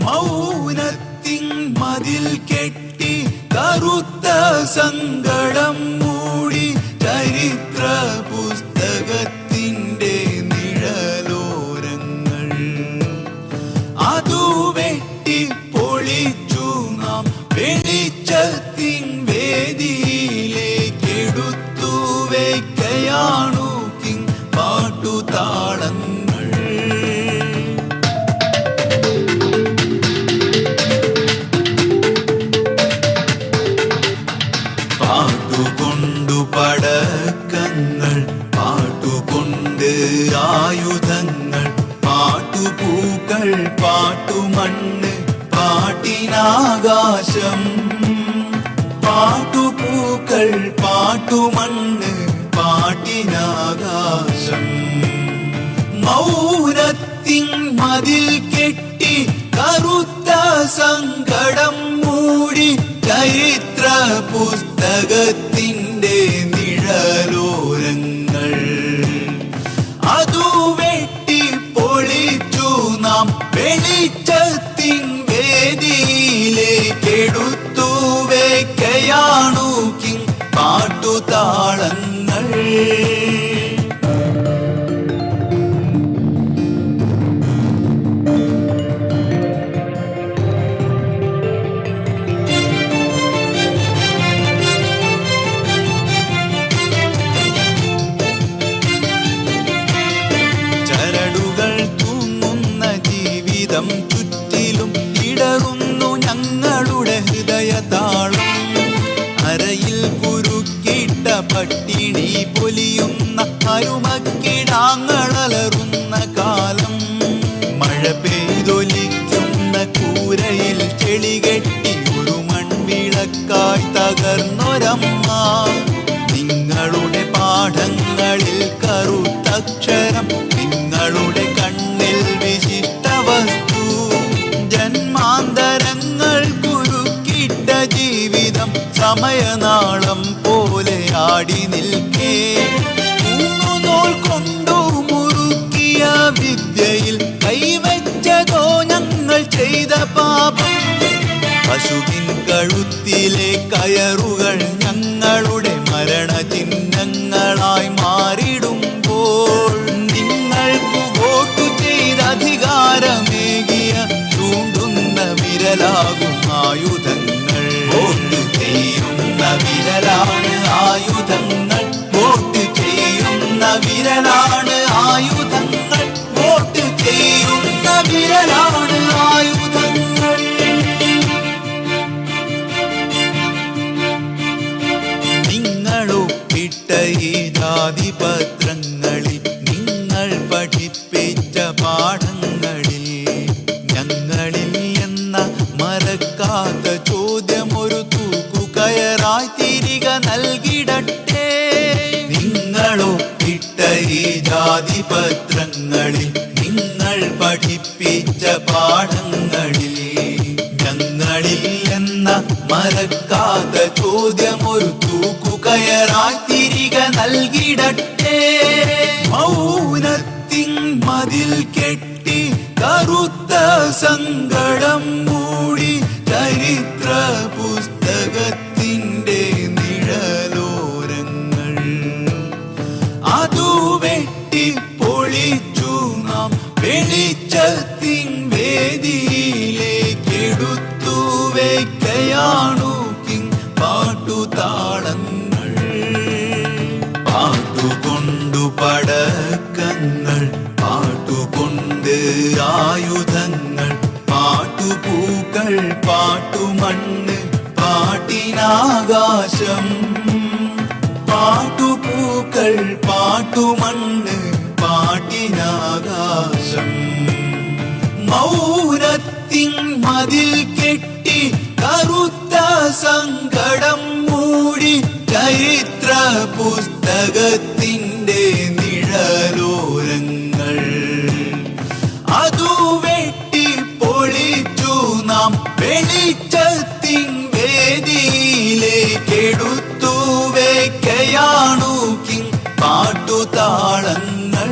മൗനത്തിൻ മതിൽ കെട്ടി കറുത്ത സങ്കടം മൂടി ചരിത്ര പുസ്തകത്തിന്റെ നിഴലോരങ്ങൾ അതു വെട്ടി പൊളിച്ചു നാം വെളിച്ചത്തിൻ വേദിയിലേക്കെടുത്തു വയ്ക്കയാണു കിങ് പാട്ടുതാളങ്ങൾ. പാട്ടുകൊണ്ടു പടക്കങ്ങൾ, പാട്ടുകൊണ്ട് ആയുധങ്ങൾ, പാട്ടുപൂക്കൾ, പാട്ടുമണ്ണ്, പാട്ടിനാകാശം. പാട്ടുപൂക്കൾ, പാട്ടുമണ്ണ്, പാട്ടിനാകാശം. മൗനത്തിൻ മതിൽ കെട്ടി കറുത്ത സങ്കടം മൂടി ചരിത്ര പുസ്തകത്തിന്റെ നിഴലോരങ്ങൾ അതു വെട്ടി പൊളിച്ചു നാം വെളിച്ചത്തിൻ വേദിയിലേക്കെടുത്തു വയ്ക്കയാണു കിങ് പാട്ടുതാളങ്ങൾ. ചുറ്റിലും ഇടറുന്നു ഞങ്ങളുടെ ഹൃദയതാളം. അരയിൽ കുരുക്കിട്ട പട്ടിണി പൊലിയുന്ന അരുമക്കിടാങ്ങളലറുന്ന കാലം. മഴ പെയ്തൊലിക്കുന്ന കൂരയിൽ ചെളികെട്ടി ഒരു മൺവിളക്കായി തകർന്നൊരമ്മ. നിങ്ങളുടെ പാഠങ്ങളിൽ കറുത്തക്ഷരം, നിങ്ങളുടെ കണ്ണിൽ വിശിഷ്ട വസ്തു. ജന്മാന്തരങ്ങൾ കുരുക്കിട്ട ജീവിതം സമയനാളം പോലെ ആടി നിൽക്കേ. ൂന്നുനൂൽ കൊണ്ടു മുറുക്കിയ വിദ്യയിൽ കൈവച്ചതോ ഞങ്ങൾ ചെയ്ത പാപം. പശുവിൻ കഴുത്തിലെ കയറുകൾ ഞങ്ങളുടെ മരണചിഹ്നങ്ങളായി മാറിടുമ്പോൾ, നിങ്ങൾക്ക് വോട്ടു ചെയ്ത അധികാരമേകിയ ചൂണ്ടുന്ന വിരലാകും ആയുധങ്ങൾ. വോട്ട് ചെയ്യുന്ന വിരലാണ് ആയുധങ്ങൾ, വോട്ട് ചെയ്യുന്ന വിരലാണ് ആയുധങ്ങൾ, വോട്ട് ചെയ്യുന്ന വിരലാണ് ആയുധങ്ങൾ. നിങ്ങളൊപ്പിട്ട ഈ ജാതിപത്രങ്ങളിൽ, നിങ്ങൾ പഠിപ്പിച്ച പാഠങ്ങളിൽ, ഞങ്ങളിൽ എന്ന മറക്കാത്ത ചോദ്യം ഒരു തൂക്കുകയറായി തിരികെ നൽകിടട്ടെ. നിങ്ങളൊപ്പിട്ട ഈ ജാതിപത്രങ്ങളിൽ, നിങ്ങൾ പഠിപ്പിച്ച പാഠങ്ങളിൽ, ഞങ്ങളിൽ എന്ന മറക്കാത്ത ചോദ്യം ഒരു തൂക്കുകയറായി തിരികെ നൽകിടട്ടെ. മൗനത്തിൻ മതിൽ കെട്ടി കറുത്ത സങ്കടം മൂടി ചരിത്ര പുസ്തകത്തിന്റെ നിഴലോരങ്ങൾ അതു വെട്ടി പൊളിച്ചു നാം വെളിച്ചത്തിൻ വേദിയിലേക്കെടുത്തു വയ്ക്കയാണു കിങ് പാട്ടുതാളങ്ങൾ. പാട്ടുകൊണ്ടു പടക്കങ്ങൾ, പാട്ടുകൊണ്ട് ആയുധങ്ങൾ, പാട്ടുപൂക്കൾ, പാട്ടുമണ്ണ്, പാട്ടിനാകാശം. പാട്ടുപൂക്കൾ, പാട്ടുമണ്ണ്, പാട്ടിനാകാശം. മൗനത്തിൻ മതിൽ കെട്ടി കറുത്ത സങ്കടം മൂടി ചരിത്ര പുസ്തകത്തിന്റെ നിഴലോരങ്ങൾ അതു വെട്ടി പൊളിച്ചു നാം വെളിച്ചത്തിൻ വേദിയിലേക്കെടുത്തു വയ്ക്കയാണു കിങ് പാട്ടുതാളങ്ങൾ.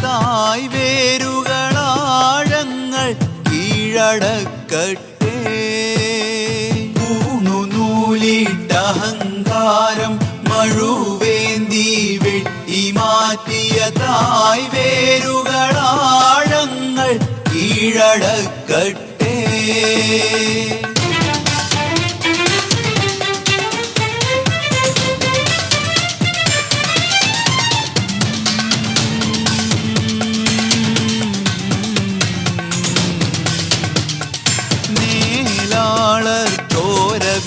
തായ് വേരുകളാഴങ്ങൾ കീഴടക്കട്ടെ. പൂണുനൂലിട്ടഹങ്കാരം മഴുവേന്തി വെട്ടി മാറ്റിയ തായ് വേരുകളാഴങ്ങൾ കീഴടക്കട്ടെ.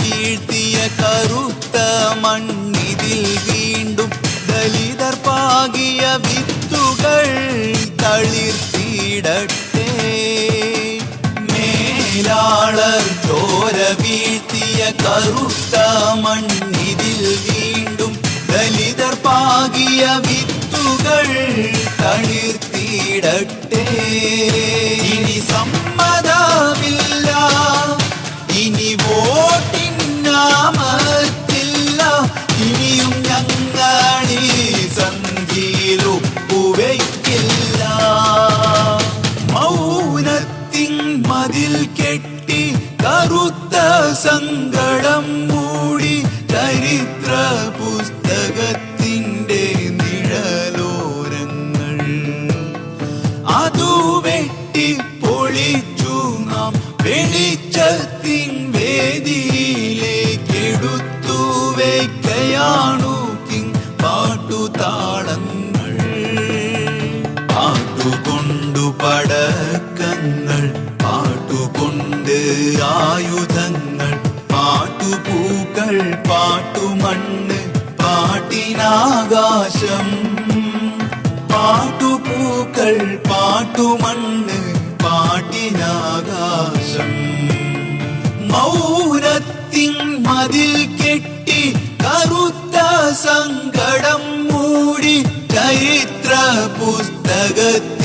വീഴ്ത്തിയ കറുത്ത മണ്ണിതിൽ വീണ്ടും ദലിതർ പാകിയ വിത്തുകൾ തളിർത്തിടട്ടെ. മേലാളർ ചോര വീഴ്ത്തിയ കറുത്ത മണ്ണിതിൽ വീണ്ടും ദലിതർ പാകിയ വിത്തുകൾ തളിർത്തിടട്ടെ. ഇനി സമ്മതമില്ല, ഇനി വോട്ടിനാമത്തില്ല, ഇനിയും ഞങ്ങളീ സന്ധിയിൽ ഒപ്പുവയ്ക്കില്ല. മൗനത്തിൻ മതിൽ കെട്ടി കറുത്ത സങ്കടം മൂടി ചരിത്ര പുസ്തകത്തിൻ്റെ നിഴലോരങ്ങൾ അതു വെട്ടി പൊളിച്ചു നാം വെളിച്ചത്തിൻ വേദിയിലേക്കെടുത്തു വയ്ക്കയാണു കിങ് പാട്ടുതാളങ്ങൾ. പാട്ടുകൊണ്ടു പടക്കങ്ങൾ, പാട്ടുകൊണ്ട് ആയുധങ്ങൾ, പാട്ടുപൂക്കൾ, പാട്ടുമണ്ണ്, പാട്ടിനാകാശം. പാട്ടുപൂക്കൾ, പാട്ടുമണ്ണ്, പാട്ടിനാകാശം. മൗനത്തിൻ മതിൽ കെട്ടി കറുത്ത സങ്കടം മൂടി ചരിത്ര പുസ്തകത്തിൽ